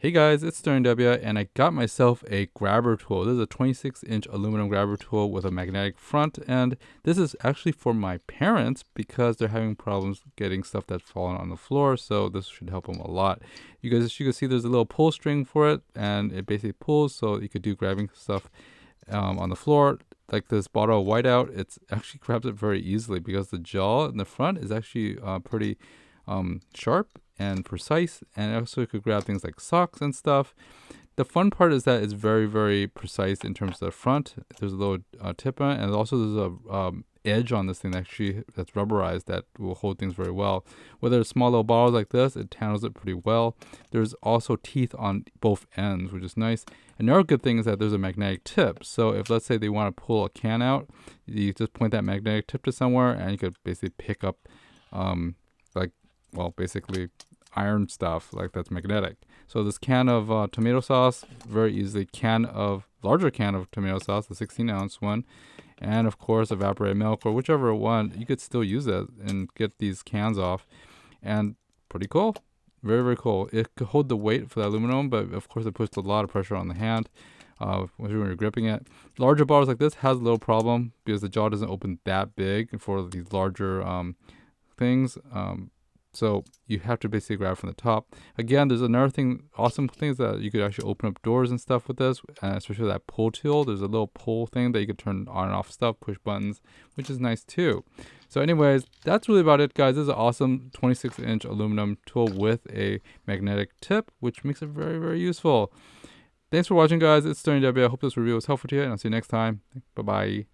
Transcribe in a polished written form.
Hey guys, it's Sterling W, and I got myself a grabber tool. This is a 26-inch aluminum grabber tool with a magnetic front, and this is actually for my parents because they're having problems getting stuff that's fallen on the floor, so this should help them a lot. You guys, as you can see, there's a little pull string for it, and it basically pulls so you could do grabbing stuff on the floor. Like this bottle of whiteout, it's actually grabs it very easily because the jaw in the front is actually pretty sharp and precise, and also you could grab things like socks and stuff. The fun part is that it's very, very precise in terms of the front. There's a little tip on it, and also there's a edge on this thing actually that's rubberized that will hold things very well. Whether it's small little bottles like this, it handles it pretty well. There's also teeth on both ends, which is nice. Another good thing is that there's a magnetic tip. So if, let's say, they want to pull a can out, you just point that magnetic tip to somewhere, and you could basically pick up basically iron stuff like that's magnetic. So this can of tomato sauce, very easily, larger can of tomato sauce, the 16-ounce one, and of course evaporated milk or whichever one, you could still use it and get these cans off. And pretty cool. Very, very cool. It could hold the weight for the aluminum, but of course it puts a lot of pressure on the hand when you're gripping it. Larger bottles like this has a little problem because the jaw doesn't open that big for these larger things. So you have to basically grab from the top. Again, there's another awesome thing is that you could actually open up doors and stuff with this, especially that pull tool. There's a little pull thing that you could turn on and off stuff, push buttons, which is nice too. So anyways, that's really about it, guys. This is an awesome 26-inch aluminum tool with a magnetic tip, which makes it very, very useful. Thanks for watching, guys. It's Sterling W. I hope this review was helpful to you, and I'll see you next time. Bye-bye.